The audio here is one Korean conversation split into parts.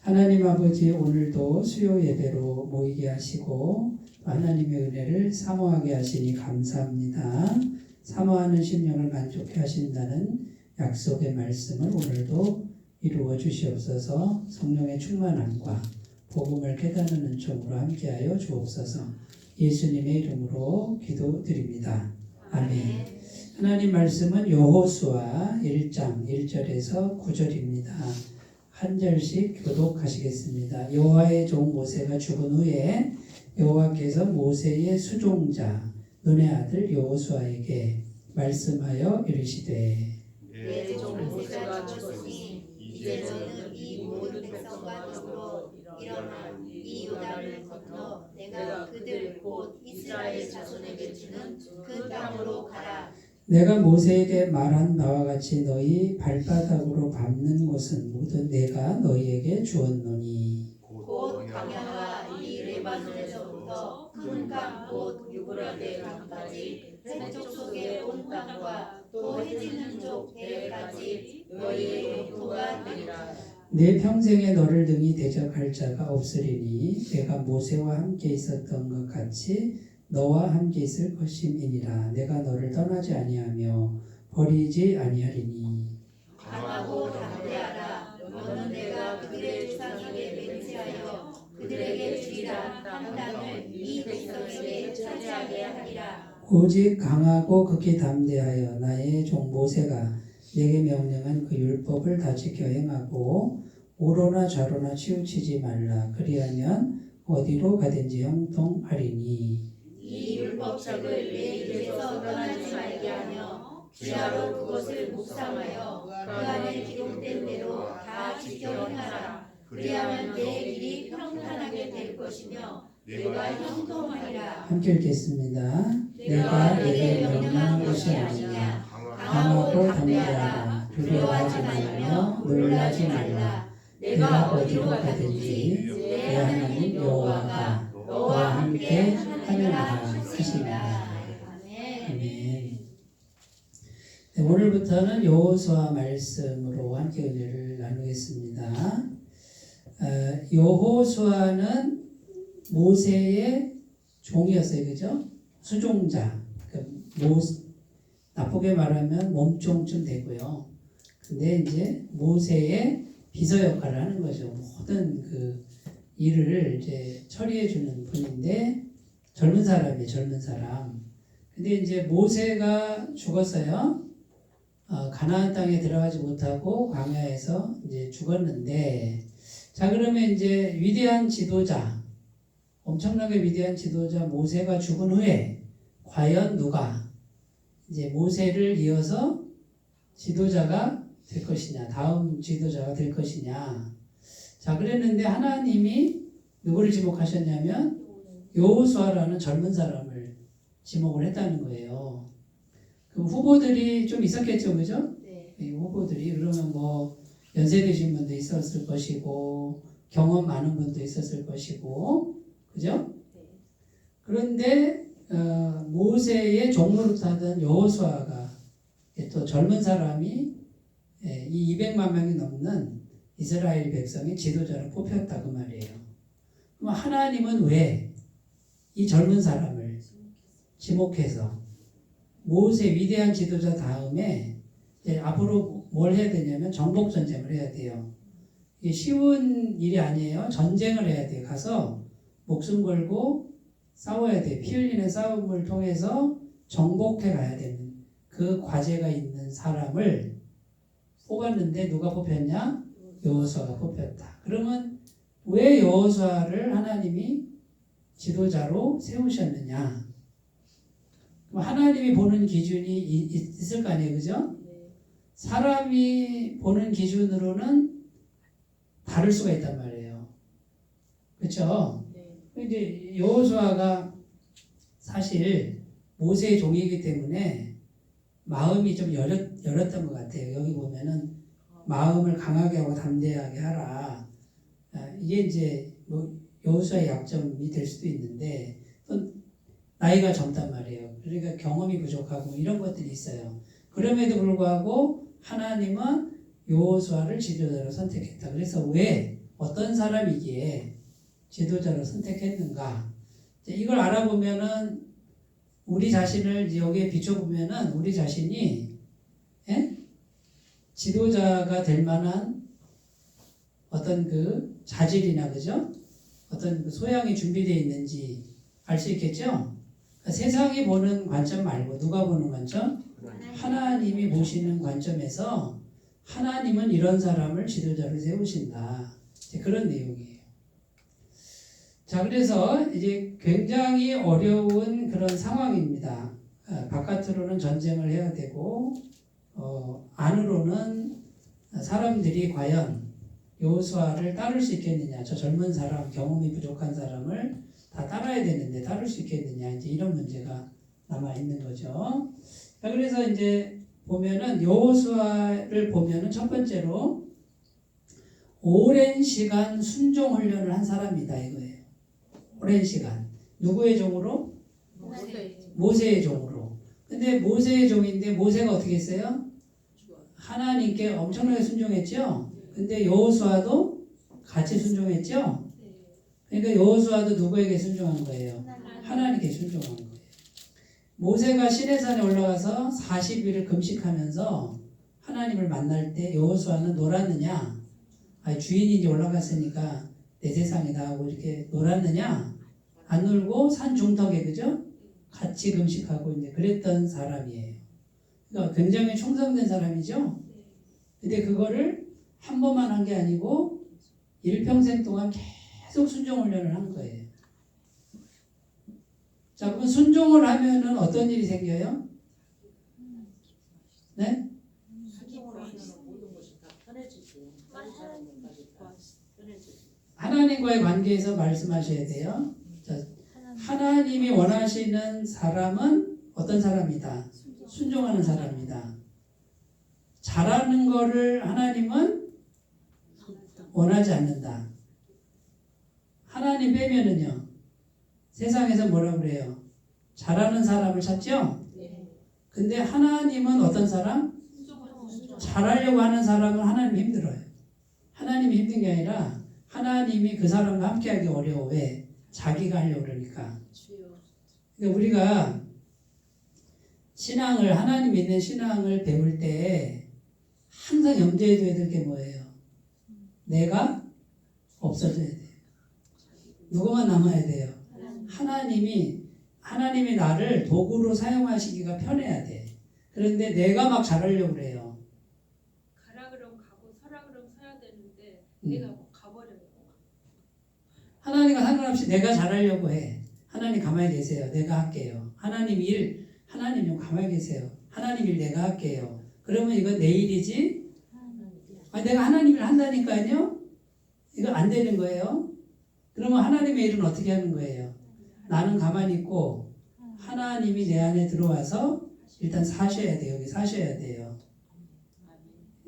하나님 아버지, 오늘도 수요 예배로 모이게 하시고 하나님의 은혜를 사모하게 하시니 감사합니다. 사모하는 심령을 만족해 하신다는 약속의 말씀을 오늘도 이루어 주시옵소서. 성령의 충만함과 복음을 깨닫는 은총으로 함께하여 주옵소서. 예수님의 이름으로 기도드립니다. 아멘. 하나님 말씀은 여호수아 1장 1절에서 9절입니다. 한 절씩 교독하시겠습니다. 여호와의 종 모세가 죽은 후에 여호와께서 모세의 수종자 눈의 아들 여호수아에게 말씀하여 이르시되 내 종 모세가 죽었으니 이제 너는 이 모든 백성과 더불어 일어나 이 요단을 건너 내가 그들 곧 이스라엘 자손에게 주는 그 땅으로 가라. 내가 모세에게 말한 바와 같이 너희 발바닥으로 밟는 곳은 모두 내가 너희에게 주었노니 곧 광야와 이 레바논에서부터 큰 강 곧 유브라데 강까지 세쪽 속의 온 땅과 또 해지는 쪽 대까지 너희의 영토가 되리라. 내 평생에 너를 등이 대적할 자가 없으리니 내가 모세와 함께 있었던 것 같이 너와 함께 있을 것임이니라. 내가 너를 떠나지 아니하며 버리지 아니하리니 강하고 담대하라. 너는 내가 그들의 조상에게 맹세하여 그들에게 주리라 한 땅을 이 백성에게 차지하게 하리라. 오직 강하고 극히 담대하여 나의 종 모세가 내게 명령한 그 율법을 다 지켜 행하고 오로나 좌로나 치우치지 말라. 그리하면 어디로 가든지 형통하리니 이 율법책을 내 입에서 떠나지 말게 하며 주야로 그것을 묵상하여 그 안에 기록된 대로 다 지켜 행하라. 그리하면 내 길이 평탄하게 될 것이며 내가 형통하리라. 함께 읽겠습니다. 내가 내게 명령한 것이 아니냐. 강하고 담대하라. 두려워하지 말며 놀라지 말라. 내가 어디로 가든지 내 하나님 여호와가 너와 함께 하느니라 하시니라. 아멘. 네, 오늘부터는 여호수아 말씀으로 함께 은혜를 나누겠습니다. 여호수아는 모세의 종이었어요, 그죠? 수종자. 나쁘게 말하면 몸종쯤 되고요. 근데 이제 모세의 비서 역할을 하는 거죠. 모든 그 일을 이제 처리해 주는 분인데 젊은 사람이에요, 젊은 사람. 근데 이제 모세가 죽었어요. 가나안 땅에 들어가지 못하고 광야에서 이제 죽었는데, 자, 그러면 이제 위대한 지도자, 엄청나게 위대한 지도자 모세가 죽은 후에 과연 누가 이제 모세를 이어서 지도자가 될 것이냐, 다음 지도자가 될 것이냐. 자, 그랬는데 하나님이 누구를 지목하셨냐면 여호수아라는 젊은 사람을 지목을 했다는 거예요. 그 후보들이 좀 있었겠죠, 그죠? 네. 이 후보들이 그러면 뭐 연세 드신 분도 있었을 것이고 경험 많은 분도 있었을 것이고, 그죠? 네. 그런데 모세의 종노릇하던 여호수아가 또 젊은 사람이 이 200만 명이 넘는 이스라엘 백성의 지도자로 뽑혔다 그 말이에요. 그럼 하나님은 왜 이 젊은 사람을 지목해서 모세 위대한 지도자 다음에 이제 앞으로 뭘 해야 되냐면 정복 전쟁을 해야 돼요. 이게 쉬운 일이 아니에요. 전쟁을 해야 돼요. 가서 목숨 걸고 싸워야 돼요. 피 흘리는 싸움을 통해서 정복해 가야 되는 그 과제가 있는 사람을 뽑았는데 누가 뽑혔냐? 여호수아가 뽑혔다. 그러면 왜 여호수아를 하나님이 지도자로 세우셨느냐? 그럼 하나님이 보는 기준이 있을 거 아니에요, 그죠? 네. 사람이 보는 기준으로는 다를 수가 있단 말이에요. 그렇죠? 네. 이제 여호수아가 사실 모세의 종이기 때문에 마음이 좀 열었던 것 같아요. 여기 보면은 마음을 강하게 하고 담대하게 하라. 이게 이제 뭐 여호수아의 약점이 될 수도 있는데 또 나이가 젊단 말이에요. 그러니까 경험이 부족하고 이런 것들이 있어요. 그럼에도 불구하고 하나님은 여호수아를 지도자로 선택했다. 그래서 왜 어떤 사람이기에 지도자를 선택했는가? 이제 이걸 알아보면은 우리 자신을 이제 여기에 비춰보면은 우리 자신이 지도자가 될 만한 어떤 그 자질이나 그죠? 어떤 그 소양이 준비되어 있는지 알 수 있겠죠? 그러니까 세상이 보는 관점 말고 누가 보는 관점? 하나님이 보시는 관점에서 하나님은 이런 사람을 지도자로 세우신다. 이제 그런 내용이에요. 자, 그래서 이제 굉장히 어려운 그런 상황입니다. 바깥으로는 전쟁을 해야 되고 안으로는 사람들이 과연 여호수아를 따를 수 있겠느냐, 저 젊은 사람, 경험이 부족한 사람을 다 따라야 되는데 따를 수 있겠느냐, 이제 이런 문제가 남아 있는 거죠. 자, 그래서 이제 보면은 여호수아를 보면은 첫 번째로 오랜 시간 순종 훈련을 한 사람이다 이거예요. 오랜 시간. 누구의 종으로? 모세의 종으로. 근데 모세의 종인데 모세가 어떻게 했어요? 하나님께 엄청나게 순종했죠. 근데 여호수아도 같이 순종했죠. 그러니까 여호수아도 누구에게 순종한 거예요? 하나님께 순종한 거예요. 모세가 시내산에 올라가서 40일을 금식하면서 하나님을 만날 때 여호수아는 놀았느냐? 아니, 주인이 이제 올라갔으니까 내 세상이다 하고 이렇게 놀았느냐? 안 놀고 산 중턱에 그죠? 같이 금식하고 이제 그랬던 사람이에요. 그러니까 굉장히 충성된 사람이죠. 근데 그거를 한 번만 한 게 아니고 일평생 동안 계속 순종 훈련을 한 거예요. 자, 그럼 순종을 하면은 어떤 일이 생겨요? 네? 하나님과의 관계에서 말씀하셔야 돼요. 자, 하나님이 원하시는 사람은 어떤 사람이다? 순종하는 사람이다. 잘하는 거를 하나님은 원하지 않는다. 하나님 빼면은요, 세상에서 뭐라 그래요? 잘하는 사람을 찾죠? 근데 하나님은 어떤 사람? 잘하려고 하는 사람은 하나님 힘들어요. 하나님이 힘든 게 아니라 하나님이 그 사람과 함께하기 어려워. 왜? 자기가 하려고 그러니까. 근데 우리가 신앙을, 하나님 믿는 신앙을 배울 때 항상 염두에 둬야 될 게 뭐예요? 내가 없어져야 돼요. 누구만 남아야 돼요? 하나님이 나를 도구로 사용하시기가 편해야 돼. 그런데 내가 막 잘하려고 그래요. 가라 그럼 가고 서라 그럼 서야 되는데 내가 뭐 가버려요. 하나님과 상관없이 내가 잘하려고 해. 하나님 가만히 계세요. 내가 할게요. 하나님 좀 가만히 계세요. 하나님 일 내가 할게요. 그러면 이건 내 일이지? 아니, 내가 하나님 일 한다니까요? 이거 안 되는 거예요. 그러면 하나님의 일은 어떻게 하는 거예요? 나는 가만히 있고 하나님이 내 안에 들어와서 일단 사셔야 돼요. 여기 사셔야 돼요.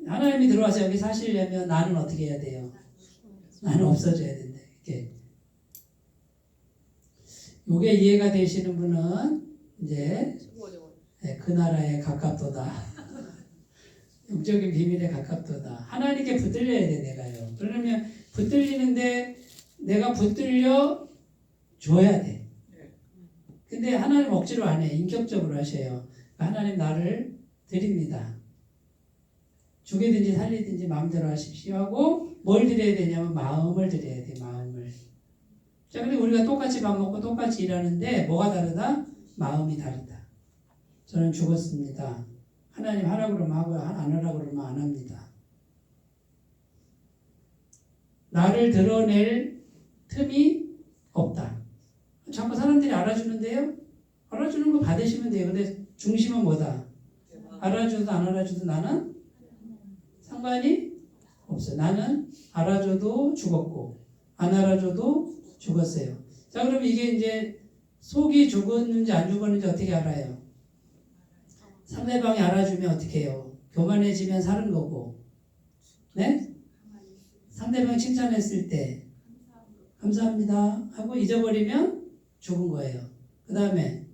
하나님이 들어와서 여기 사시려면 나는 어떻게 해야 돼요? 나는 없어져야 된다. 이게 이해가 되시는 분은 이제 그 나라에 가깝도다. 영적인 비밀에 가깝도다. 하나님께 붙들려야 돼, 내가요. 그러면 붙들리는데 내가 붙들려 줘야 돼. 근데 하나님 억지로 안 해. 인격적으로 하셔요. 하나님 나를 드립니다. 죽이든지 살리든지 마음대로 하십시오 하고 뭘 드려야 되냐면 마음을 드려야 돼. 마음을. 자, 근데 우리가 똑같이 밥 먹고 똑같이 일하는데 뭐가 다르다? 마음이 다르다. 저는 죽었습니다. 하나님 하라고 그러면 하고요. 안 하라고 그러면 안 합니다. 나를 드러낼 틈이 없다. 자꾸 사람들이 알아주는데요. 알아주는 거 받으시면 돼요. 근데 중심은 뭐다? 알아줘도 안 알아줘도 나는 상관이 없어요. 나는 알아줘도 죽었고 안 알아줘도 죽었어요. 자, 그럼 이게 이제 속이 죽었는지 안 죽었는지 어떻게 알아요? 상대방이 알아주면 어떻게 해요? 교만해지면 사는 거고, 네? 상대방이 칭찬했을 때 감사합니다 하고 잊어버리면 죽은 거예요. 그 다음에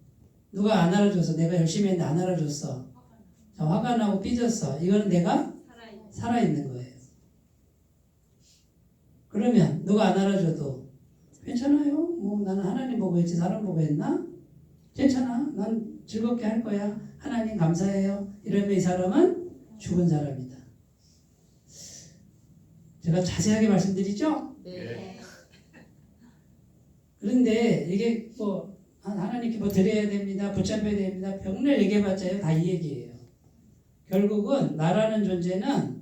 누가 안 알아줘서 내가 열심히 했는데 안 알아줬어. 자, 화가 나고 삐졌어. 이거는 내가 살아있는 거예요. 그러면 누가 안 알아줘도 괜찮아요. 뭐 나는 하나님 보고 했지 사람 보고 했나? 괜찮아. 난 즐겁게 할 거야. 하나님 감사해요. 이러면 이 사람은 죽은 사람이다. 제가 자세하게 말씀드리죠? 네. 그런데 이게 뭐 하나님께 뭐 드려야 됩니다. 붙잡아야 됩니다. 병을 얘기해봤자요. 다 이 얘기예요. 결국은 나라는 존재는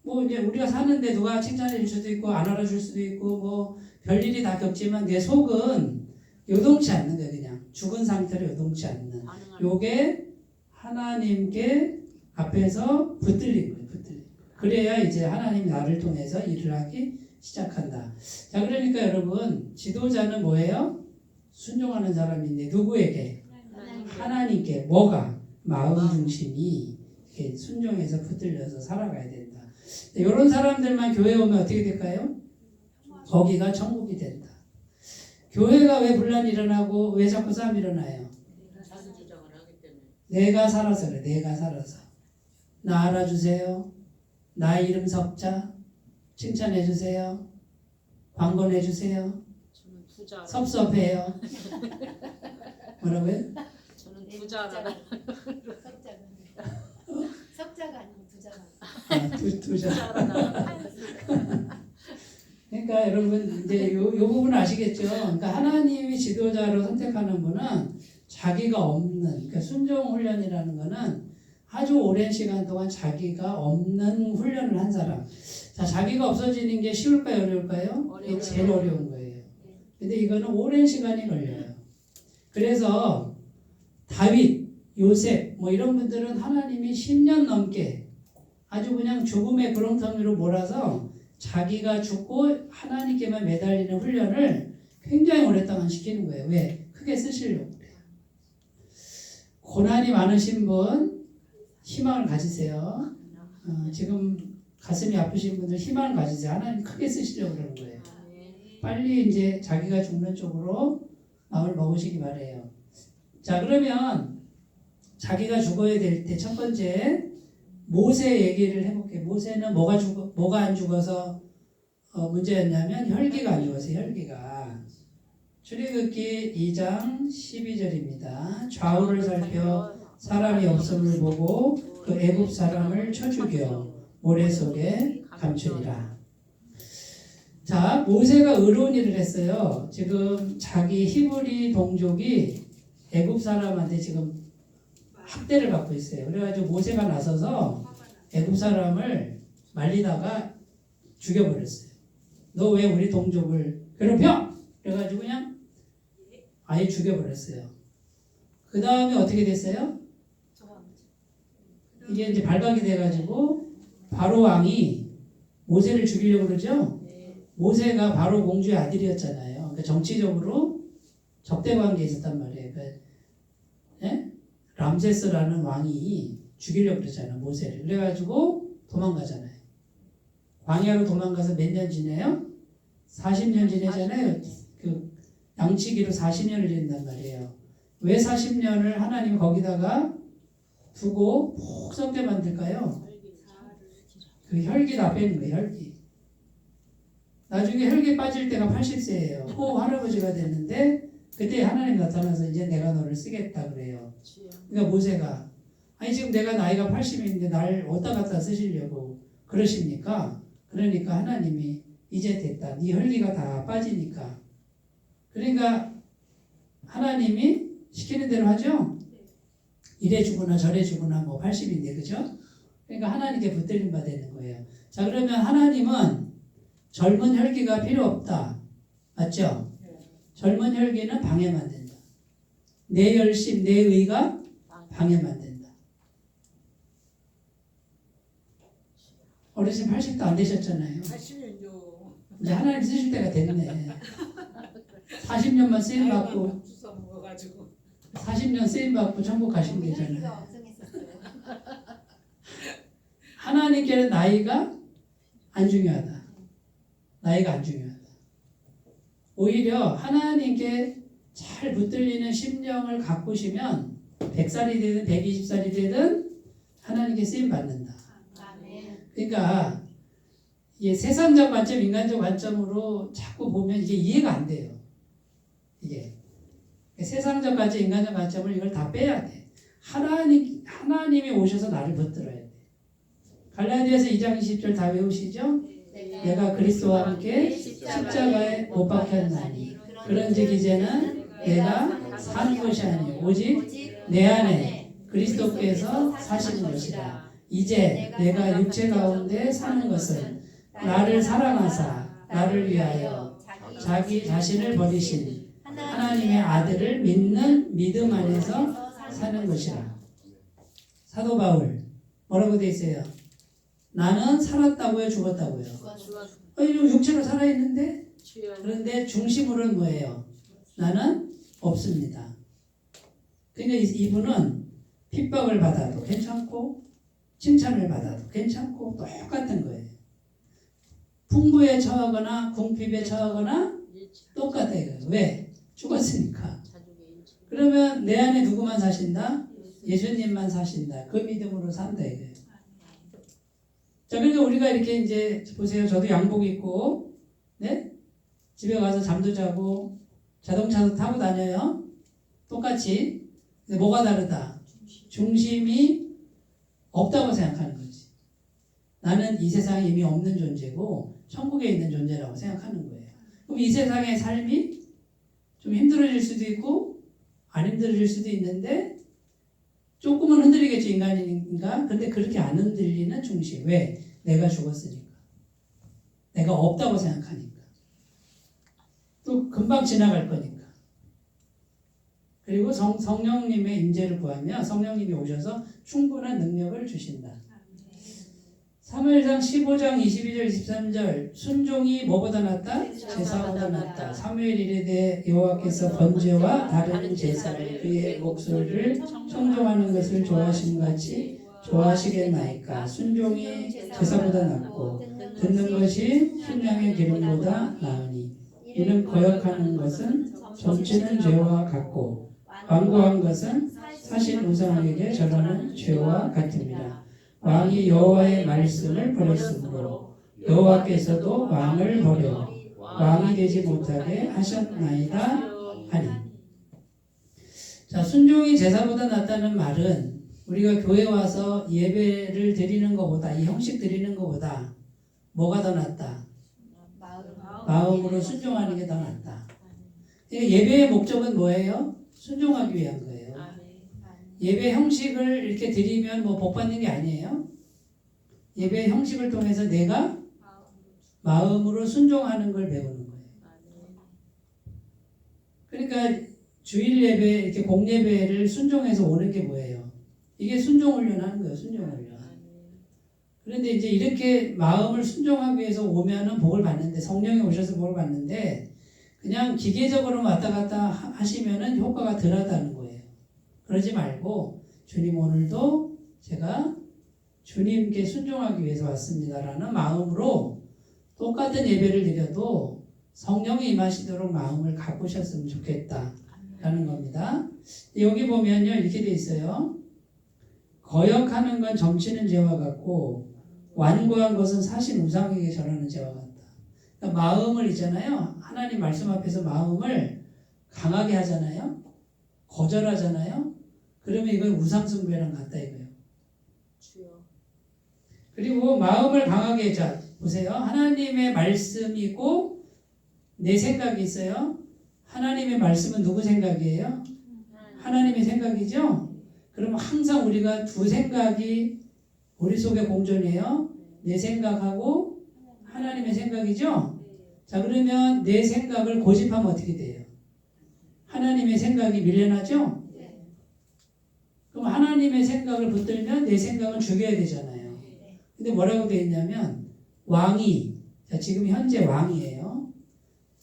뭐 이제 우리가 사는데 누가 칭찬해 줄 수도 있고 안 알아줄 수도 있고 뭐 별일이 다 겪지만 내 속은 요동치 않는 거예요. 그냥 죽은 상태로 요동치 않는. 요게 하나님께 앞에서 붙들린 거예요. 붙들린. 그래야 이제 하나님이 나를 통해서 일을 하기 시작한다. 자, 그러니까 여러분 지도자는 뭐예요? 순종하는 사람인데 누구에게? 하나님께. 뭐가? 마음 중심이 이렇게 순종해서 붙들려서 살아가야 된다. 이런 사람들만 교회에 오면 어떻게 될까요? 거기가 천국이 된다. 교회가 왜 분란이 일어나고 왜 자꾸 싸움이 일어나요? 내가 살아서 그래. 내가 살아서. 나 알아주세요. 나 이름 석자. 칭찬해주세요. 광고내주세요. 섭섭해요. 뭐라고요? 저는 부자라. 석자가 아니고 부자가. 두자. 그러니까 여러분 이제 요 부분 아시겠죠? 그러니까 하나님이 지도자로 선택하는 분은 자기가 없는, 그러니까 순종 훈련이라는 거는 아주 오랜 시간 동안 자기가 없는 훈련을 한 사람. 자, 자기가 없어지는 게 쉬울까요, 어려울까요? 이게 제일 어려운 거예요. 근데 이거는 오랜 시간이 걸려요. 그래서 다윗, 요셉 뭐 이런 분들은 하나님이 10년 넘게 아주 그냥 죽음의 구렁텅이로 몰아서 자기가 죽고 하나님께만 매달리는 훈련을 굉장히 오랫동안 시키는 거예요. 왜? 크게 쓰시려고 그래요. 고난이 많으신 분 희망을 가지세요. 지금 가슴이 아프신 분들 희망을 가지세요. 하나님 크게 쓰시려고 그러는 거예요. 빨리 이제 자기가 죽는 쪽으로 마음을 먹으시기 바래요. 자, 그러면 자기가 죽어야 될 때 첫 번째 모세 얘기를 해볼게요. 모세는 뭐가 안 죽어서 문제였냐면 혈기가 안 죽었어요. 혈기가. 출애굽기 2장 12절입니다. 좌우를 살펴 사람이 없음을 보고 그 애굽 사람을 쳐 죽여 모래 속에 감추니라. 자, 모세가 의로운 일을 했어요. 지금 자기 히브리 동족이 애굽 사람한테 지금 학대를 받고 있어요. 그래가지고 모세가 나서서 애굽 사람을 말리다가 죽여버렸어요. 너 왜 우리 동족을 괴롭혀? 그래가지고 그냥 아예 죽여버렸어요. 그 다음에 어떻게 됐어요? 이게 이제 발각이 돼가지고 바로 왕이 모세를 죽이려고 그러죠. 모세가 바로 공주의 아들이었잖아요. 그러니까 정치적으로 적대 관계에 있었단 말이에요. 그러니까, 예? 람세스라는 왕이 죽이려고 그랬잖아요. 모세를. 그래가지고 도망가잖아요. 광야로 도망가서 몇 년 지내요? 40년 지내잖아요. 그 양치기로 40년을 지낸단 말이에요. 왜 40년을 하나님 거기다가 두고 푹 썩게 만들까요? 그 혈기 다 빼는 거예요. 혈기. 나중에 혈기 빠질 때가 80세예요. 꼭 할아버지가 됐는데 그때 하나님 나타나서 이제 내가 너를 쓰겠다 그래요. 그러니까 모세가 아니 지금 내가 나이가 80인데 날 어디다 갖다 쓰시려고 그러십니까? 그러니까 하나님이 이제 됐다. 네 혈기가 다 빠지니까. 그러니까 하나님이 시키는 대로 하죠. 이래 주구나 저래 주구나 뭐 80인데 그죠? 그러니까 하나님께 붙들림 바 되는 거예요. 자, 그러면 하나님은 젊은 혈기가 필요 없다. 맞죠? 젊은 혈기는 방해만 된다. 내 열심, 내 의가 방해만 된다. 어르신 80도 안 되셨잖아요. 80년요. 이제 하나님 쓰실 때가 됐네. 40년만 쓰임 받고 주워 먹어가지고. 40년 쓰임 받고 천국 가시면 되잖아요. 혈기가 왕성했었어요. 하나님께는 나이가 안 중요하다. 나이가 안 중요하다. 오히려 하나님께 잘 붙들리는 심령을 가꾸시면 100살이 되든 120살이 되든 하나님께 쓰임 받는다. 아멘. 그러니까 이게 세상적 관점, 인간적 관점으로 자꾸 보면 이게 이해가 안 돼요. 이게 세상적 관점, 인간적 관점을 이걸 다 빼야 돼. 하나님이 오셔서 나를 붙들어야 돼. 갈라디아서 2장 20절 다 외우시죠? 내가 그리스도와 함께 십자가에 못 박혔나니 그런즉 이제는 내가 사는 것이 아니요 오직 내 안에 그리스도께서 사시는 것이라. 이제 내가 육체 가운데 사는 것은 나를 사랑하사 나를 위하여 자기 자신을 버리신 하나님의 아들을 믿는 믿음 안에서 사는 것이라. 사도 바울 뭐라고 돼 있어요? 나는 살았다고요, 죽었다고요? 육체로 살아있는데? 그런데 중심으로는 뭐예요? 나는 없습니다. 그러니까 이분은 핍박을 받아도 괜찮고 칭찬을 받아도 괜찮고 똑같은 거예요. 풍부에 처하거나 궁핍에 처하거나 똑같아 이거예요. 왜? 죽었으니까. 그러면 내 안에 누구만 사신다? 예수님만 사신다. 그 믿음으로 산다 이거예요. 자, 그러니까 우리가 이렇게 이제 보세요. 저도 양복 입고, 네? 집에 가서 잠도 자고, 자동차도 타고 다녀요. 똑같이. 근데 뭐가 다르다? 중심이 없다고 생각하는 거지. 나는 이 세상에 이미 없는 존재고, 천국에 있는 존재라고 생각하는 거예요. 그럼 이 세상의 삶이 좀 힘들어질 수도 있고, 안 힘들어질 수도 있는데, 조금은 흔들리겠죠, 인간이니까. 근데 그렇게 안 흔들리는 중심. 왜? 내가 죽었으니까. 내가 없다고 생각하니까. 또 금방 지나갈 거니까. 그리고 성령님의 임재를 구하면 성령님이 오셔서 충분한 능력을 주신다. 사무엘상 15장 22절 23절 순종이 뭐보다 낫다? 제사보다 낫다. 사무엘 이르되 여호와께서 번제와 다른 제사를 그의 목소리를 청종하는 것을 좋아하신 같이 좋아하시겠나이까. 순종이 제사보다 낫고 듣는 것이 순양의 기름보다 나으니 이는 거역하는 것은 점치는 죄와 같고 완고한 것은 사신 우상에게 절하는 죄와 같습니다. 왕이 여호와의 말씀을 버렸으므로 여호와께서도 왕을 버려 왕이 되지 못하게 하셨나이다 하니. 자, 순종이 제사보다 낫다는 말은 우리가 교회 와서 예배를 드리는 것보다, 이 형식 드리는 것보다 뭐가 더 낫다? 마음으로 순종하는 게 더 낫다. 그러니까 예배의 목적은 뭐예요? 순종하기 위한 거예요. 예배 형식을 이렇게 드리면 뭐 복 받는 게 아니에요. 예배 형식을 통해서 내가 마음으로 순종하는 걸 배우는 거예요. 그러니까 주일 예배, 이렇게 공예배를 순종해서 오는 게 뭐예요? 이게 순종 훈련하는 거예요. 순종 훈련. 그런데 이제 이렇게 마음을 순종하기 위해서 오면은 복을 받는데, 성령이 오셔서 복을 받는데, 그냥 기계적으로 왔다 갔다 하시면은 효과가 덜하다는 거예요. 그러지 말고 주님 오늘도 제가 주님께 순종하기 위해서 왔습니다라는 마음으로 똑같은 예배를 드려도 성령이 임하시도록 마음을 가꾸셨으면 좋겠다라는 겁니다. 여기 보면요 이렇게 돼 있어요. 거역하는 건 점치는 죄와 같고 완고한 것은 사신 우상에게 절하는 죄와 같다. 그러니까 마음을 있잖아요. 하나님 말씀 앞에서 마음을 강하게 하잖아요. 거절하잖아요. 그러면 이건 우상 숭배랑 같다 이거예요. 그리고 마음을 강하게 자 보세요. 하나님의 말씀이 있고 내 생각이 있어요. 하나님의 말씀은 누구 생각이에요? 하나님의 생각이죠. 그럼 항상 우리가 두 생각이 우리 속에 공존해요. 내 생각하고 하나님의 생각이죠. 자 그러면 내 생각을 고집하면 어떻게 돼요? 하나님의 생각이 밀려나죠. 그럼 하나님의 생각을 붙들면 내 생각은 죽여야 되잖아요. 근데 뭐라고 되어 있냐면 왕이, 자 지금 현재 왕이에요.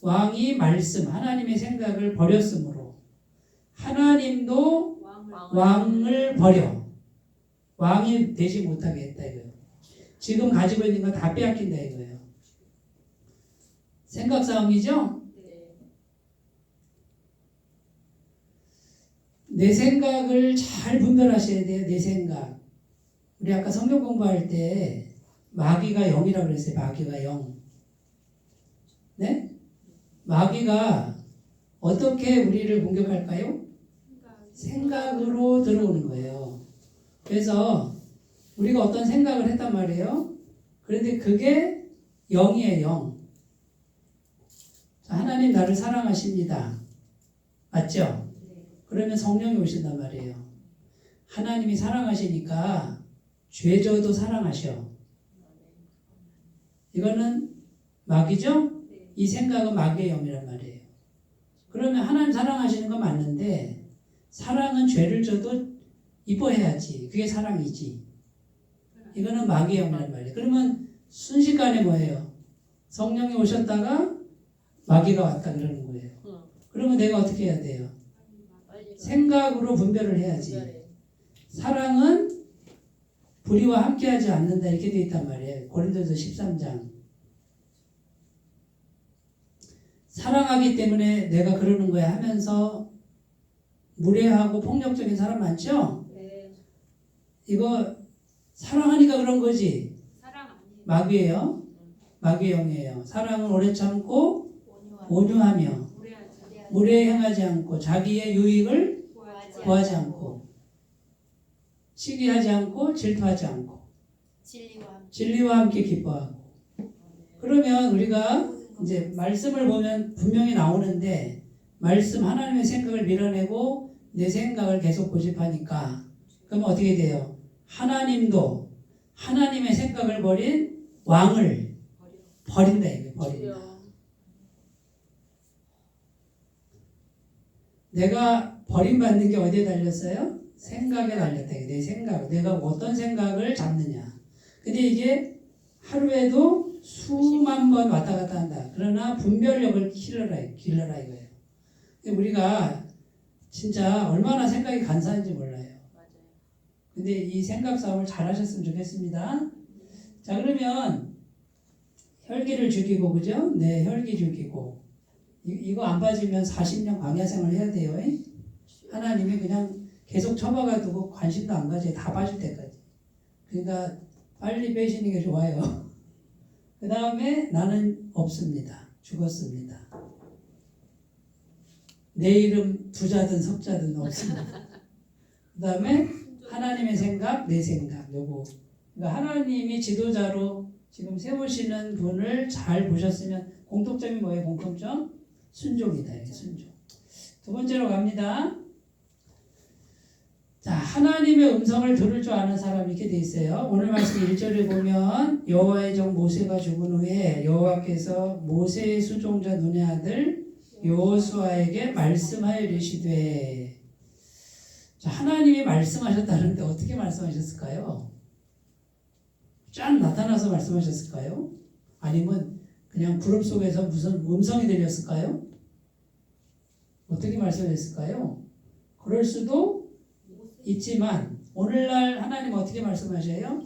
왕이 말씀, 하나님의 생각을 버렸으므로 하나님도 왕을 버려 왕이 되지 못하게 했다 이거예요. 지금 가지고 있는 거 다 빼앗긴다 이거예요. 생각 싸움이죠? 내 생각을 잘 분별하셔야 돼요. 내 생각. 우리 아까 성경 공부할 때 마귀가 영이라고 그랬어요. 마귀가 영. 네? 마귀가 어떻게 우리를 공격할까요? 생각으로 들어오는 거예요. 그래서 우리가 어떤 생각을 했단 말이에요. 그런데 그게 영이에요. 영. 자, 하나님 나를 사랑하십니다. 맞죠? 그러면 성령이 오신단 말이에요. 하나님이 사랑하시니까 죄져도 사랑하셔. 이거는 마귀죠? 이 생각은 마귀의 영이란 말이에요. 그러면 하나님 사랑하시는 건 맞는데 사랑은 죄를 져도 이뻐해야지. 그게 사랑이지. 이거는 마귀의 영이란 말이에요. 그러면 순식간에 뭐예요? 성령이 오셨다가 마귀가 왔다 그러는 거예요. 그러면 내가 어떻게 해야 돼요? 생각으로 분별을 해야지. 사랑은 불의와 함께하지 않는다 이렇게 돼 있단 말이에요. 고린도서 13장. 사랑하기 때문에 내가 그러는 거야 하면서 무례하고 폭력적인 사람 많죠? 이거 사랑하니까 그런 거지. 사랑 아니에요. 마귀예요. 마귀의 영이에요. 사랑은 오래 참고 온유하며 무례하지 무례에 행하지 않고 자기의 유익을 구하지 구하지 않고 시기하지 않고 질투하지 않고 진리와 함께 기뻐하고. 그러면 우리가 이제 말씀을 보면 분명히 나오는데 말씀 하나님의 생각을 밀어내고 내 생각을 계속 고집하니까 그러면 어떻게 돼요? 하나님도 하나님의 생각을 버린 왕을 버린다 이게 버린다. 내가 버림받는 게 어디에 달렸어요? 생각에 달렸다. 내 생각. 내가 어떤 생각을 잡느냐. 근데 이게 하루에도 수만 번 왔다 갔다 한다. 그러나 분별력을 길러라 이거예요. 우리가 진짜 얼마나 생각이 간사한지 몰라요. 근데 이 생각 싸움을 잘 하셨으면 좋겠습니다. 자, 그러면 혈기를 죽이고, 그죠? 네, 혈기 죽이고. 이거 안 빠지면 40년 광야생활 해야 돼요. 하나님이 그냥 계속 처박아 두고 관심도 안 가져요. 다 빠질 때까지. 그러니까 빨리 빼시는 게 좋아요. 그 다음에 나는 없습니다. 죽었습니다. 내 이름 두자든 석자든 없습니다. 그 다음에 하나님의 생각, 내 생각, 요거. 그러니까 하나님이 지도자로 지금 세우시는 분을 잘 보셨으면 공통점이 뭐예요? 공통점? 순종이다. 이게 순종. 두 번째로 갑니다. 자, 하나님의 음성을 들을 줄 아는 사람이 이렇게 돼 있어요. 오늘 말씀 1절에 보면 여호와의 종 모세가 죽은 후에 여호와께서 모세의 수종자 눈의 아들 여호수아에게 말씀하여 이르시되. 자, 하나님이 말씀하셨다는데 어떻게 말씀하셨을까요? 쫙 나타나서 말씀하셨을까요? 아니면 그냥 구름 속에서 무슨 음성이 들렸을까요? 어떻게 말씀하셨을까요? 그럴 수도 있지만 오늘날 하나님 어떻게 말씀하셔요?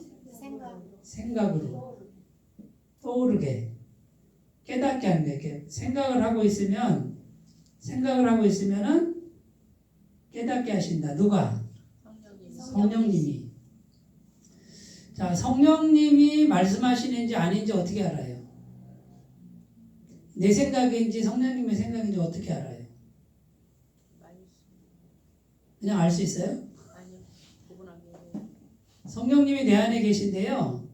생각으로 떠오르게 깨닫게 하는 게 생각을 하고 있으면은 깨닫게 하신다. 누가? 성령님이. 자, 성령님이 말씀하시는지 아닌지 어떻게 알아요? 내 생각인지 성령님의 생각인지 어떻게 알아요? 그냥 알 수 있어요? 성령님이 내 안에 계신데요.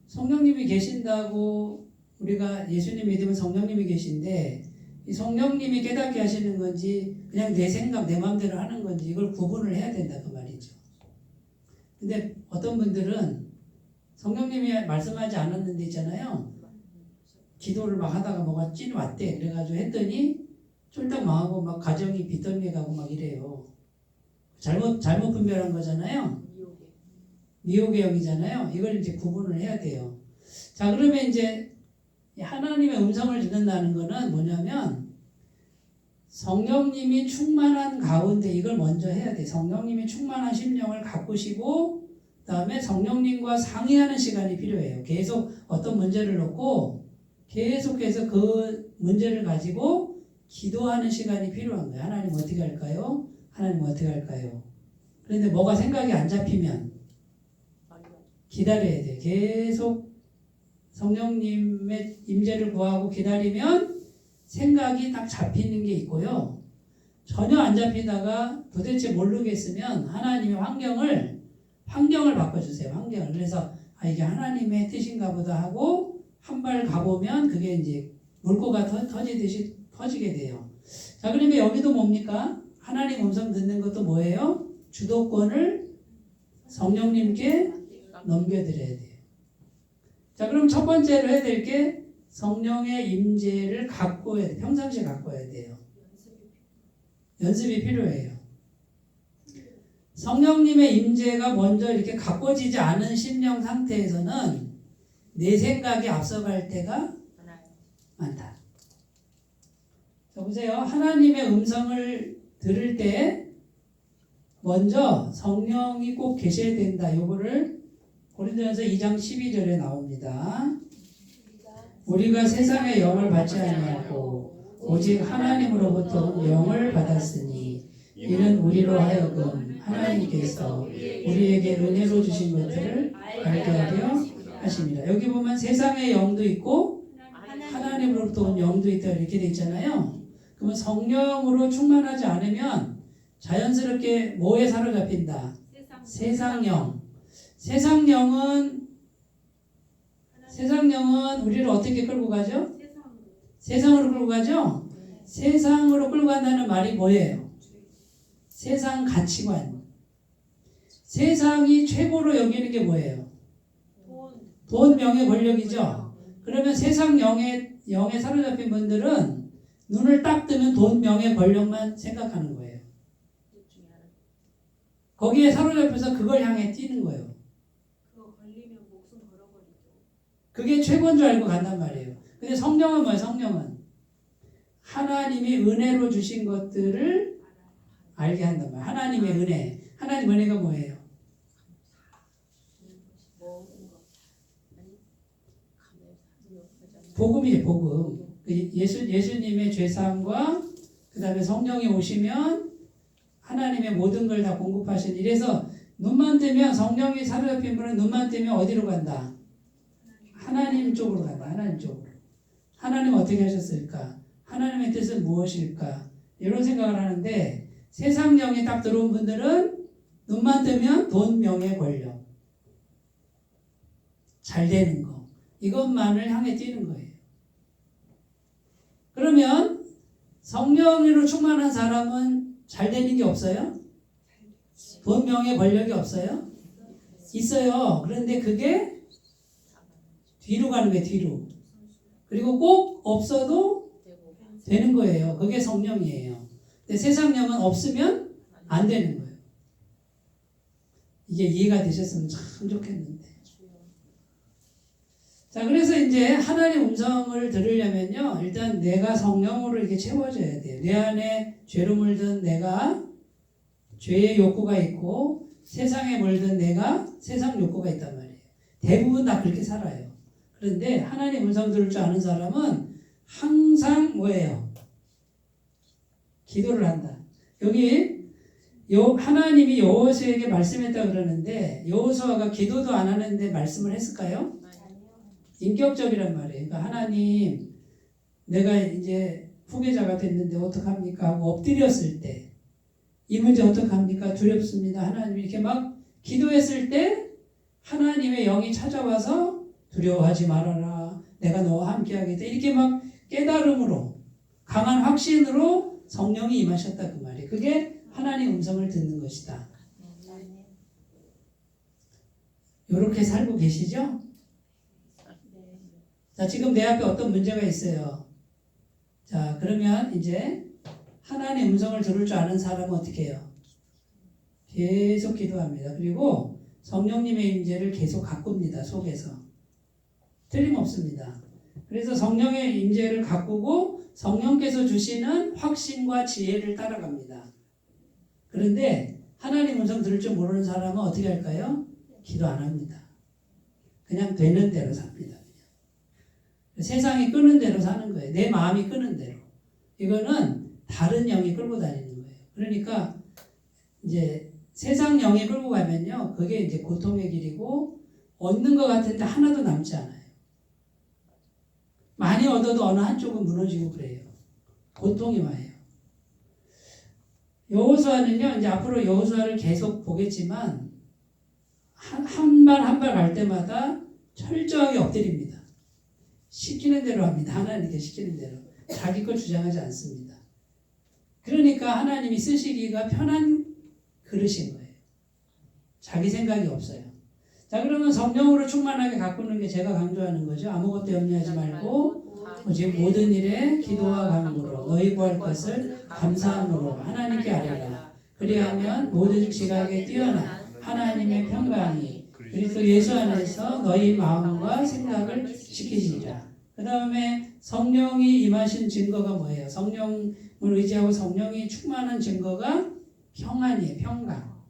성령님이 계신다고 우리가 예수님 믿으면 성령님이 계신데 이 성령님이 깨닫게 하시는 건지 그냥 내 생각, 내 마음대로 하는 건지 이걸 구분을 해야 된다 그 말이죠. 근데 어떤 분들은 성령님이 말씀하지 않았는데 있잖아요. 기도를 막 하다가 뭐가 찐 왔대. 그래가지고 했더니 쫄딱 망하고 막 가정이 빚더미에 가고 막 이래요. 잘못 분별한 거잖아요. 미혹의 영이잖아요. 이걸 이제 구분을 해야 돼요. 자, 그러면 이제 하나님의 음성을 듣는다는 거는 뭐냐면 성령님이 충만한 가운데 이걸 먼저 해야 돼. 성령님이 충만한 심령을 가꾸시고 그다음에 성령님과 상의하는 시간이 필요해요. 계속 어떤 문제를 놓고 계속해서 그 문제를 가지고 기도하는 시간이 필요한 거예요. 하나님 어떻게 할까요? 하나님 어떻게 할까요? 그런데 뭐가 생각이 안 잡히면 기다려야 돼요. 계속 성령님의 임재를 구하고 기다리면 생각이 딱 잡히는 게 있고요. 전혀 안 잡히다가 도대체 모르겠으면 하나님의 환경을 바꿔주세요. 환경을. 그래서 이게 하나님의 뜻인가 보다 하고 한 발 가보면 그게 이제 물고가 터지듯이 터지게 돼요. 자, 그러면 여기도 뭡니까? 하나님 음성 듣는 것도 뭐예요? 주도권을 성령님께 넘겨드려야 돼요. 자, 그럼 첫 번째로 해야 될 게 성령의 임재를 가꿔야 돼요. 평상시에 가꿔야 돼요. 연습이 필요해요. 성령님의 임재가 먼저 이렇게 가꿔지지 않은 심령 상태에서는 내 생각이 앞서갈 때가 많다. 자, 보세요. 하나님의 음성을 들을 때 먼저 성령이 꼭 계셔야 된다. 요거를 고린도전서 2장 12절에 나옵니다. 우리가 세상의 영을 받지 아니하고 오직 하나님으로부터 온 영을 받았으니 이는 우리로 하여금 하나님께서 우리에게 은혜로 주신 것들을 알게 하려 하십니다. 여기 보면 세상의 영도 있고 하나님으로부터 온 영도 있다 이렇게 돼 있잖아요. 그러면 성령으로 충만하지 않으면 자연스럽게 뭐에 사로잡힌다? 세상 영. 세상 영은 우리를 어떻게 끌고 가죠? 세상으로 끌고 가죠? 세상으로 끌고 간다는 말이 뭐예요? 세상 가치관. 세상이 최고로 여기는 게 뭐예요? 돈, 명예, 권력이죠. 그러면 세상 영에 사로잡힌 분들은 눈을 딱 뜨면 돈, 명예, 권력만 생각하는 거예요. 거기에 사로잡혀서 그걸 향해 뛰는 거예요. 그거 걸리면 목숨 걸어버리죠. 그게 최고인 줄 알고 간단 말이에요. 근데 성령은 뭐예요? 성령은 하나님이 은혜로 주신 것들을 알게 한단 말이에요. 하나님의 은혜. 하나님 은혜가 뭐예요? 복음이에요. 복음. 예수님의 죄사함과 그 다음에 성령이 오시면 하나님의 모든 걸 다 공급하신. 이래서 눈만 뜨면 성령이 사로잡힌 분은 눈만 뜨면 어디로 간다? 하나님 쪽으로 간다. 하나님 쪽으로. 하나님 어떻게 하셨을까? 하나님의 뜻은 무엇일까? 이런 생각을 하는데 세상 영이 딱 들어온 분들은 눈만 뜨면 돈, 명예, 권력. 잘 되는 거. 이것만을 향해 뛰는 거예요. 그러면 성령으로 충만한 사람은 잘 되는 게 없어요? 돈, 명예, 권력이 없어요? 있어요. 그런데 그게 뒤로 가는 거예요. 뒤로. 그리고 꼭 없어도 되는 거예요. 그게 성령이에요. 근데 세상 영은 없으면 안 되는 거예요. 이게 이해가 되셨으면 참 좋겠는데. 자, 그래서 이제 하나님 음성을 들으려면요, 일단 내가 성령으로 이렇게 채워져야 돼요. 내 안에 죄로 물든 내가 죄의 욕구가 있고 세상에 물든 내가 세상 욕구가 있단 말이에요. 대부분 다 그렇게 살아요. 그런데 하나님 음성 들을 줄 아는 사람은 항상 뭐예요? 기도를 한다. 여기 하나님이 여호수아에게 말씀했다 그러는데 여호수아가 기도도 안 하는데 말씀을 했을까요? 인격적이란 말이에요. 그러니까 하나님, 내가 이제 후계자가 됐는데 어떡합니까? 하고 엎드렸을 때, 이 문제 어떡합니까? 두렵습니다. 하나님 이렇게 막 기도했을 때 하나님의 영이 찾아와서 두려워하지 말아라. 내가 너와 함께하겠다. 이렇게 막 깨달음으로, 강한 확신으로 성령이 임하셨다 그 말이에요. 그게 하나님 음성을 듣는 것이다. 이렇게 살고 계시죠? 자, 지금 내 앞에 어떤 문제가 있어요. 자, 그러면 이제 하나님의 음성을 들을 줄 아는 사람은 어떻게 해요? 계속 기도합니다. 그리고 성령님의 임재를 계속 가꿉니다. 속에서. 틀림없습니다. 그래서 성령의 임재를 가꾸고 성령께서 주시는 확신과 지혜를 따라갑니다. 그런데 하나님 음성 들을 줄 모르는 사람은 어떻게 할까요? 기도 안 합니다. 그냥 되는 대로 삽니다. 세상이 끄는 대로 사는 거예요. 내 마음이 끄는 대로. 이거는 다른 영이 끌고 다니는 거예요. 그러니까 이제 세상 영이 끌고 가면요, 그게 이제 고통의 길이고 얻는 것 같은데 하나도 남지 않아요. 많이 얻어도 어느 한쪽은 무너지고 그래요. 고통이 와요. 여호수아는요, 이제 앞으로 여호수아를 계속 보겠지만 한 발 한 발 갈 때마다 철저하게 엎드립니다. 시키는 대로 합니다. 하나님께 시키는 대로. 자기 걸 주장하지 않습니다. 그러니까 하나님이 쓰시기가 편한 그릇인 거예요. 자기 생각이 없어요. 자, 그러면 성령으로 충만하게 가꾸는 게 제가 강조하는 거죠. 아무것도 염려하지 말고 오직 모든 일에 기도와 간구로 너희 구할 것을 감사함으로 하나님께 아뢰라. 그리하면 모든 지각에 뛰어난 하나님의 평강이 그리스도 예수 안에서 너희 마음과 생각을 지키시리라. 그 다음에 성령이 임하신 증거가 뭐예요? 성령을 의지하고 성령이 충만한 증거가 평안이에요. 평강.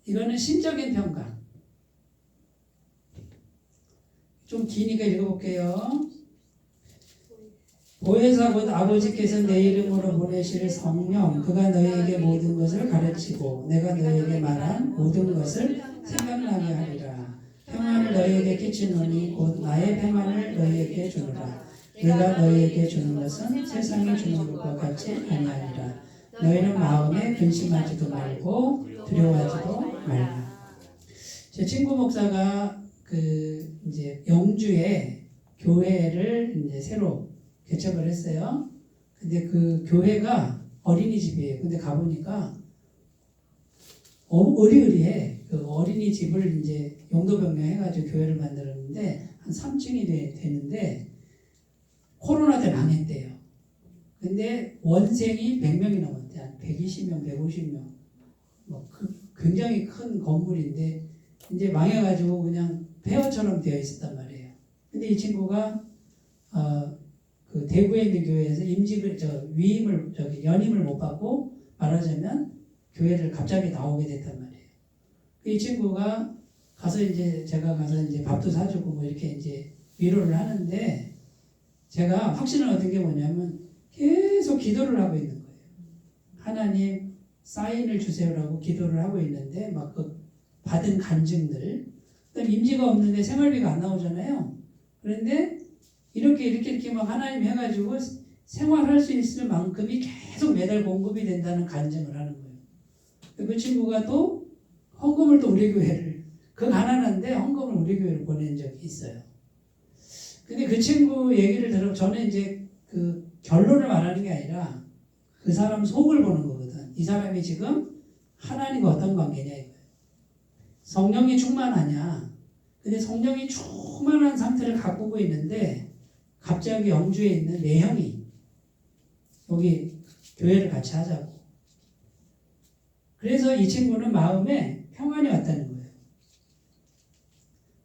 이거는 신적인 평강. 좀 기니까 읽어볼게요. 보혜사 곧 아버지께서 내 이름으로 보내실 성령 그가 너희에게 모든 것을 가르치고 내가 너희에게 말한 모든 것을 생각나게 하리라. 평안을 너희에게 끼치노니 곧 나의 평안을 너희에게 주노라. 내가 너희에게 주는 것은 세상이 주는 것과 같이 아니하니라. 너희는 마음에 근심하지도 말고 두려워하지도 말라. 제 친구 목사가 이제 영주에 교회를 이제 새로 개척을 했어요. 근데 그 교회가 어린이집이에요. 근데 가보니까 어리어리해. 그 어린이집을 이제 용도 변경해가지고 교회를 만들었는데 한 3층이 되는데 코로나 때 망했대요. 근데 원생이 100명이 넘었대. 한 120명, 150명. 굉장히 큰 건물인데 이제 망해가지고 그냥 폐허처럼 되어 있었단 말이에요. 근데 이 친구가 그 대구에 있는 교회에서 연임을 못 받고 말하자면 교회를 갑자기 나오게 됐단 말이에요. 이 친구가 제가 가서 이제 밥도 사주고 뭐 이렇게 이제 위로를 하는데 제가 확신을 얻은 게 뭐냐면 계속 기도를 하고 있는 거예요. 하나님 사인을 주세요라고 기도를 하고 있는데 막 그 받은 간증들, 그다음 임지가 없는데 생활비가 안 나오잖아요. 그런데 이렇게 막 하나님 해가지고 생활할 수 있을 만큼이 계속 매달 공급이 된다는 간증을 하는 거예요. 그 친구가 또 헌금을 또 우리 교회를 그 가난한데 헌금을 우리 교회를 보낸 적이 있어요. 근데 그 친구 얘기를 들으면 저는 이제 그 결론을 말하는 게 아니라 그 사람 속을 보는 거거든. 이 사람이 지금 하나님과 어떤 관계냐 이거예요. 성령이 충만하냐. 근데 성령이 충만한 상태를 가꾸고 있는데 갑자기 영주에 있는 매형이 여기 교회를 같이 하자고. 그래서 이 친구는 마음에 평안이 왔다는 거예요.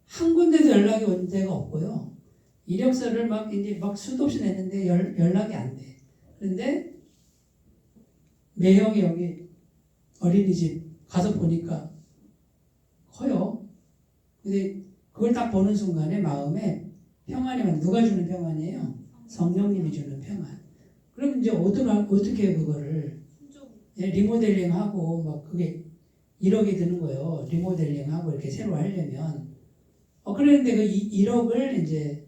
한 군데도 연락이 온 데가 없고요. 이력서를 막 수도 없이 냈는데 연락이 안 돼. 그런데 매형이 여기 어린이집 가서 보니까 커요. 근데 그걸 딱 보는 순간에 마음에 평안이 와요. 누가 주는 평안이에요? 성령님이 주는 평안. 그럼 이제 어떻게 그거를 리모델링하고 막 그게 1억이 드는 거예요. 리모델링하고 이렇게 새로 하려면. 그랬는데 그 1억을 이제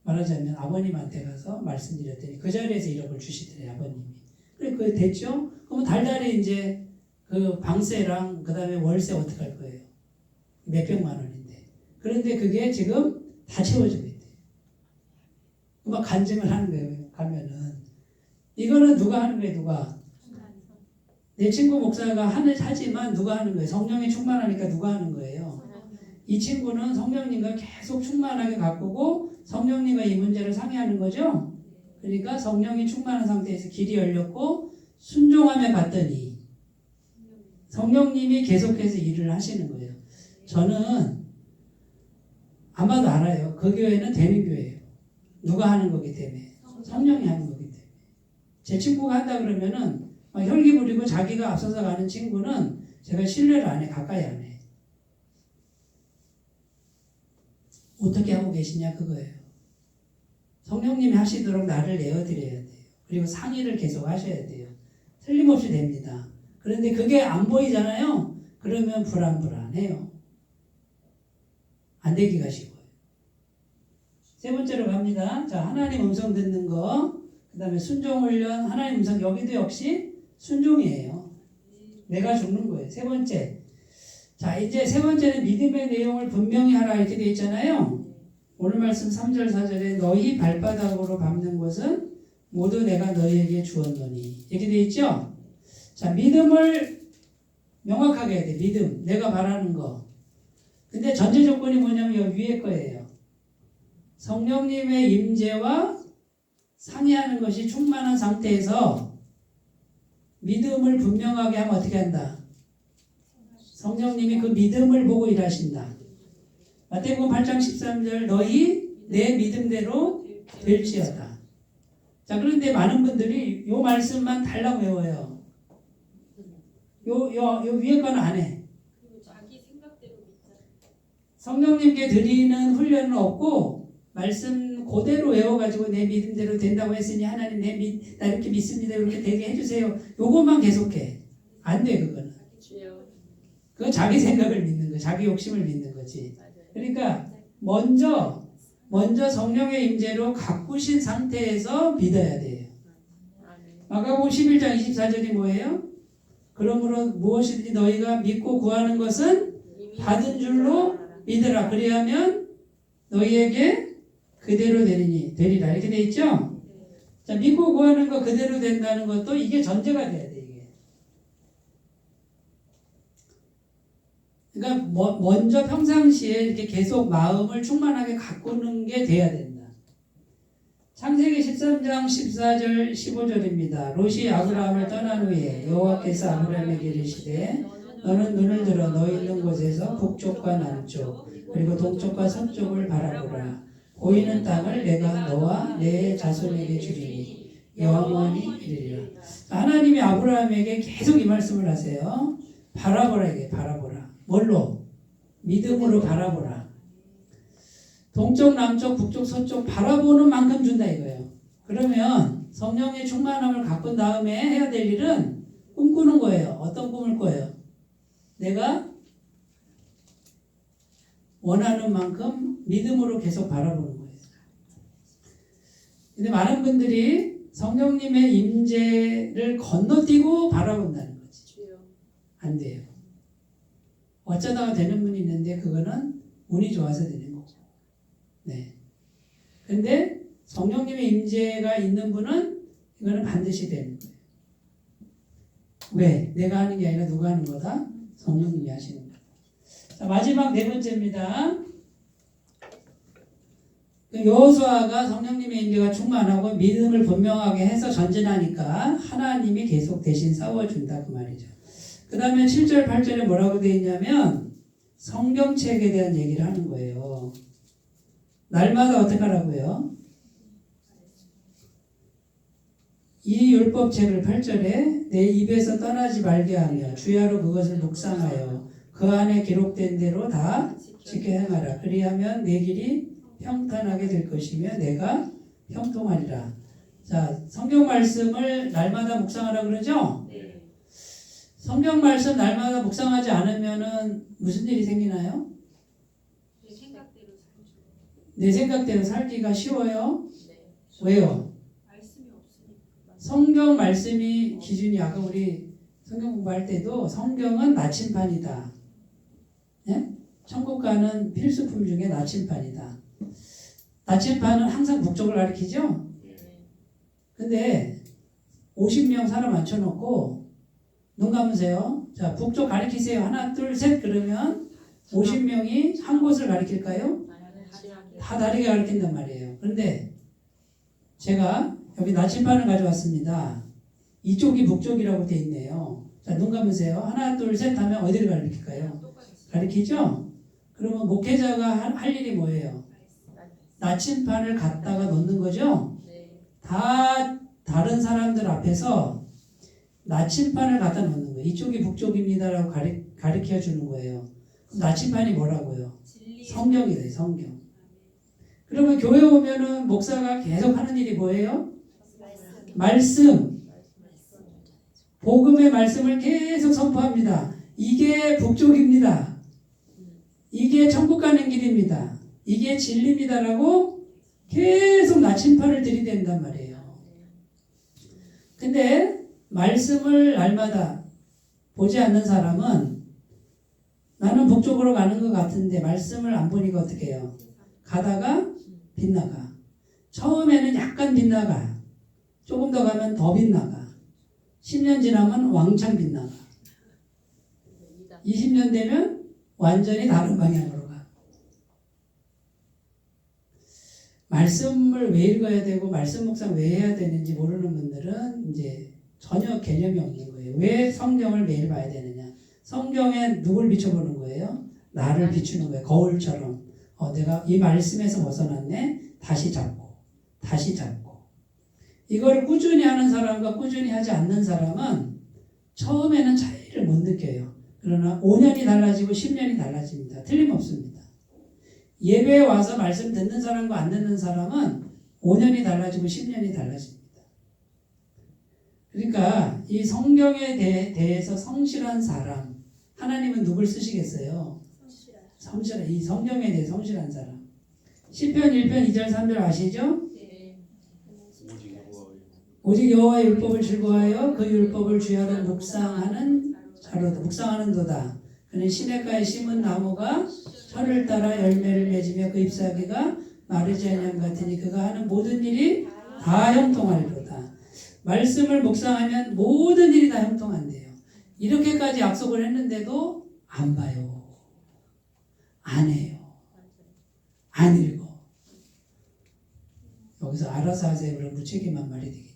말하자면 아버님한테 가서 말씀드렸더니 그 자리에서 1억을 주시더래요, 아버님이. 그래, 그게 됐죠? 그럼 달달이 이제 그 방세랑 그 다음에 월세 어떻게 할 거예요? 몇백만 원인데. 그런데 그게 지금 다 채워지고 있대요. 막 간증을 하는 거예요, 가면은. 이거는 누가 하는 거예요, 누가? 내 친구 목사가 하지만 누가 하는 거예요? 성령이 충만하니까 누가 하는 거예요? 이 친구는 성령님과 계속 충만하게 가꾸고 성령님과 이 문제를 상의하는 거죠. 그러니까 성령이 충만한 상태에서 길이 열렸고 순종함에 봤더니 성령님이 계속해서 일을 하시는 거예요. 저는 아마도 알아요. 그 교회는 되는 교회예요. 누가 하는 거기 때문에. 성령이 하는 거기 때문에. 제 친구가 한다 그러면은 막 혈기 부리고 자기가 앞서서 가는 친구는 제가 신뢰를 안 해. 가까이 안 해. 어떻게 하고 계시냐 그거예요. 성령님이 하시도록 나를 내어드려야 돼요. 그리고 상의를 계속 하셔야 돼요. 틀림없이 됩니다. 그런데 그게 안 보이잖아요. 그러면 불안해요. 안 되기가 쉬워요. 세 번째로 갑니다. 자, 하나님 음성 듣는 거. 그 다음에 순종훈련, 하나님 음성. 여기도 역시 순종이에요. 내가 죽는 거예요. 세 번째. 자, 이제 세 번째는 믿음의 내용을 분명히 하라 이렇게 되어 있잖아요. 오늘 말씀 3절 4절에 너희 발바닥으로 밟는 것은 모두 내가 너희에게 주었노니 이렇게 되어 있죠. 자, 믿음을 명확하게 해야 돼. 믿음. 내가 바라는 거. 근데 전제 조건이 뭐냐면 여기 위에 거예요. 성령님의 임재와 상의하는 것이 충만한 상태에서 믿음을 분명하게 하면 어떻게 한다? 성령님이 그 믿음을 보고 일하신다. 마태복음 8장 13절 너희 내 믿음대로 될지어다. 자, 그런데 많은 분들이 요 말씀만 달라고 외워요. 요 위에 거는 안 해. 그리고 자기 생각대로 믿자. 성령님께 드리는 훈련은 없고 말씀 그대로 외워가지고 내 믿음대로 된다고 했으니 하나님 나 이렇게 믿습니다. 이렇게 되게 해주세요. 요것만 계속해. 안 돼 그거는. 주여. 그건 자기 생각을 믿는 거, 자기 욕심을 믿는 거지. 그러니까 먼저 성령의 임재로 가꾸신 상태에서 믿어야 돼요. 마가복음 11장 24절이 뭐예요? 그러므로 무엇이든지 너희가 믿고 구하는 것은 받은 줄로 믿으라. 그리하면 너희에게 그대로 되리라. 이렇게 돼 있죠? 자, 믿고 구하는 거 그대로 된다는 것도 이게 전제가 돼야 돼, 이게. 그러니까 먼저 평상시에 이렇게 계속 마음을 충만하게 가꾸는 게 돼야 된다. 창세기 13장 14절 15절입니다. 롯이 아브라함을 떠난 후에 여호와께서 아브라함에게 이르시되 너는 눈을 들어 너 있는 곳에서 북쪽과 남쪽 그리고 동쪽과 서쪽을 바라보라. 보이는 땅을 내가 너와 내 자손에게 주리니 영원히 이르리라. 하나님이 아브라함에게 계속 이 말씀을 하세요. 바라보라, 이게 바라보라. 뭘로? 믿음으로 바라보라. 동쪽, 남쪽, 북쪽, 서쪽 바라보는 만큼 준다 이거예요. 그러면 성령의 충만함을 가꾼 다음에 해야 될 일은 꿈꾸는 거예요. 어떤 꿈을 꿔요? 내가 원하는 만큼 믿음으로 계속 바라보는 거예요. 근데 많은 분들이 성령님의 임재를 건너뛰고 바라본다는 거지. 안 돼요. 어쩌다가 되는 분이 있는데 그거는 운이 좋아서 되는 거죠. 네. 근데 성령님의 임재가 있는 분은 이거는 반드시 되는 거예요. 왜? 내가 하는 게 아니라 누가 하는 거다? 성령님이 하시는 거예요. 자, 마지막 네 번째입니다. 여호수아가 성령님의 임재가 충만하고 믿음을 분명하게 해서 전진하니까 하나님이 계속 대신 싸워준다 그 말이죠. 그 다음에 7절 8절에 뭐라고 되어 있냐면 성경책에 대한 얘기를 하는 거예요. 날마다 어떻게 하라고요? 이 율법책을 8절에 내 입에서 떠나지 말게 하며 주야로 그것을 묵상하여 그 안에 기록된 대로 다 지켜 행하라. 그리하면 내 길이 평탄하게 될 것이며 내가 형통하리라. 자, 성경 말씀을 날마다 묵상하라 그러죠? 네. 성경 말씀 날마다 묵상하지 않으면은 무슨 일이 생기나요? 내 생각대로 살죠. 내 생각대로 살기가 쉬워요? 왜요? 말씀이 없으니까. 성경 말씀이 기준이 아까 우리 성경 공부할 때도 성경은 나침판이다. 예? 천국 가는 필수품 중에 나침판이다. 나침판은 항상 북쪽을 가리키죠? 근데 50명 사람 앉혀놓고 눈 감으세요. 자, 북쪽 가리키세요. 하나, 둘, 셋 그러면 50명이 한 곳을 가리킬까요? 다 다르게 가리킨단 말이에요. 그런데 제가 여기 나침판을 가져왔습니다. 이쪽이 북쪽이라고 돼 있네요. 자, 눈 감으세요. 하나, 둘, 셋 하면 어디를 가리킬까요? 가리키죠? 그러면 목회자가 할 일이 뭐예요? 나침판을 갖다가 놓는 거죠? 다 다른 사람들 앞에서 나침판을 갖다 놓는 거예요. 이쪽이 북쪽입니다라고 가르쳐 주는 거예요. 나침판이 뭐라고요? 성경이 돼요. 성경. 그러면 교회 오면은 목사가 계속 하는 일이 뭐예요? 말씀. 복음의 말씀을 계속 선포합니다. 이게 북쪽입니다. 이게 천국 가는 길입니다. 이게 진리입니다라고 계속 나침판을 들이댄단 말이에요. 근데 말씀을 날마다 보지 않는 사람은 나는 북쪽으로 가는 것 같은데 말씀을 안 보니까 어떻게 해요? 가다가 빗나가. 처음에는 약간 빗나가. 조금 더 가면 더 빗나가. 10년 지나면 왕창 빗나가. 20년 되면 완전히 다른 방향으로 가. 말씀을 왜 읽어야 되고 말씀 묵상 왜 해야 되는지 모르는 분들은 이제 전혀 개념이 없는 거예요. 왜 성경을 매일 봐야 되느냐? 성경에 누굴 비춰보는 거예요? 나를 비추는 거예요. 거울처럼. 내가 이 말씀에서 벗어났네. 다시 잡고 다시 잡고. 이걸 꾸준히 하는 사람과 꾸준히 하지 않는 사람은 처음에는 차이를 못 느껴요. 그러나 5년이 달라지고 10년이 달라집니다. 틀림없습니다. 예배에 와서 말씀 듣는 사람과 안 듣는 사람은 5년이 달라지고 10년이 달라집니다. 그러니까 이 성경에 대해서 성실한 사람, 하나님은 누굴 쓰시겠어요? 성실한, 이 성경에 대해 성실한 사람. 시편 1편 2절 3절 아시죠? 오직 여호와의 율법을 즐거워하여 그 율법을 주야로 묵상하는도다. 그는 시냇가에 심은 나무가 철을 따라 열매를 맺으며 그 잎사귀가 마르지 아니함 같으니 그가 하는 모든 일이 다 형통하리로다. 말씀을 묵상하면 모든 일이 다 형통한대요. 이렇게까지 약속을 했는데도 안 봐요. 안 해요. 안 읽어. 여기서 알아서 하세요. 그럼 무책임한 말이 되겠지.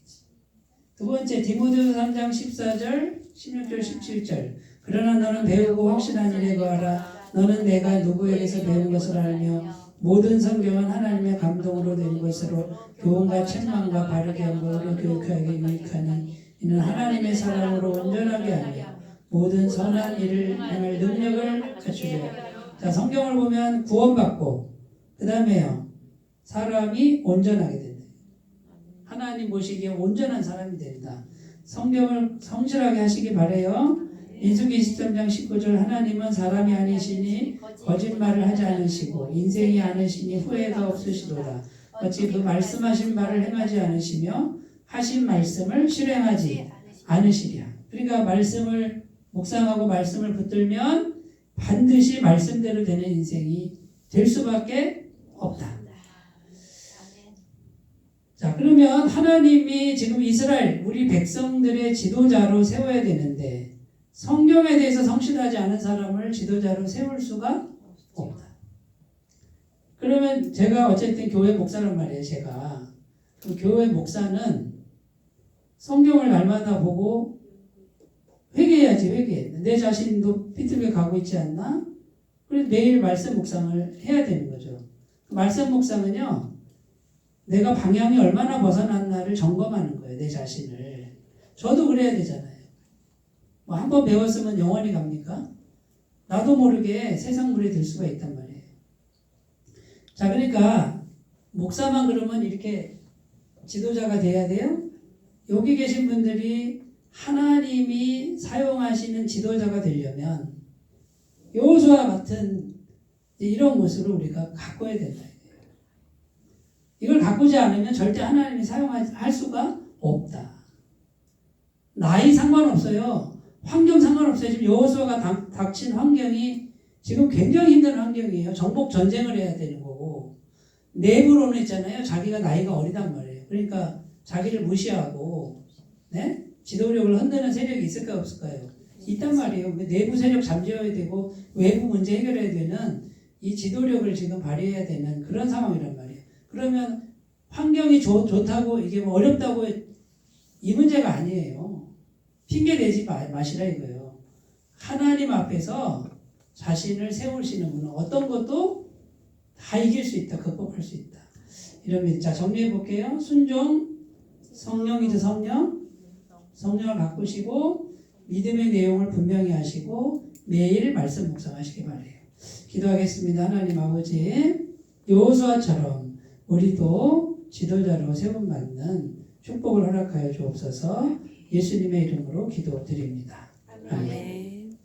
두 번째 디모데후서 3장 14절 16절 17절 그러나 너는 배우고 확실한 일에 거하라. 너는 내가 누구에게서 배운 것을 알며 모든 성경은 하나님의 감동으로 된 것으로 교훈과 책망과 바르게 함으로 교육하게 유익하니 이는 하나님의 사랑으로 온전하게 하며 모든 선한 일을 행할 능력을 갖추게. 자, 성경을 보면 구원받고 그 다음에요 사람이 온전하게 된다. 하나님 보시기에 온전한 사람이 된다. 성경을 성실하게 하시기 바래요. 민수기 23장 19절 하나님은 사람이 아니시니 거짓말을 하지 않으시고 인생이 아니시니 후회가 없으시도다. 어찌 그 말씀하신 바를 행하지 않으시며 하신 말씀을 실행하지 않으시랴. 그러니까 말씀을 묵상하고 말씀을 붙들면 반드시 말씀대로 되는 인생이 될 수밖에 없다. 자, 그러면 하나님이 지금 이스라엘 우리 백성들의 지도자로 세워야 되는데 성경에 대해서 성실하지 않은 사람을 지도자로 세울 수가 없다. 그러면 제가 어쨌든 교회 목사란 말이에요. 제가 그 교회 목사는 성경을 날마다 보고 회개해야지. 회개. 내 자신도 비틀게 가고 있지 않나? 그래서 매일 말씀 묵상을 해야 되는 거죠. 말씀 묵상은요. 내가 방향이 얼마나 벗어났나를 점검하는 거예요. 내 자신을. 저도 그래야 되잖아요. 뭐 한 번 배웠으면 영원히 갑니까? 나도 모르게 세상 물에 들 수가 있단 말이에요. 자, 그러니까 목사만 그러면 이렇게 지도자가 돼야 돼요? 여기 계신 분들이 하나님이 사용하시는 지도자가 되려면 여호수아 같은 이런 모습을 우리가 가꿔야 된다. 이걸 가꾸지 않으면 절대 하나님이 사용할 수가 없다. 나이 상관없어요. 환경 상관없어요. 지금 여호수아가 닥친 환경이 지금 굉장히 힘든 환경이에요. 정복 전쟁을 해야 되는 거고 내부로는 있잖아요. 자기가 나이가 어리단 말이에요. 그러니까 자기를 무시하고 네? 지도력을 흔드는 세력이 있을까요? 없을까요? 있단 말이에요. 내부 세력 잠재워야 되고 외부 문제 해결해야 되는 이 지도력을 지금 발휘해야 되는 그런 상황이란 말이에요. 그러면 환경이 좋다고 이게 뭐 어렵다고 이 문제가 아니에요. 핑계 대지 마시라 이거예요. 하나님 앞에서 자신을 세우시는 분은 어떤 것도 다 이길 수 있다. 극복할 수 있다. 이러면 자 정리해 볼게요. 순종, 성령이죠. 성령을 바꾸시고 믿음의 내용을 분명히 하시고 매일 말씀 묵상하시기 바래요. 기도하겠습니다. 하나님 아버지 여호수아처럼 우리도 지도자로 세움받는 축복을 허락하여 주옵소서. 예수님의 이름으로 기도드립니다. 아멘.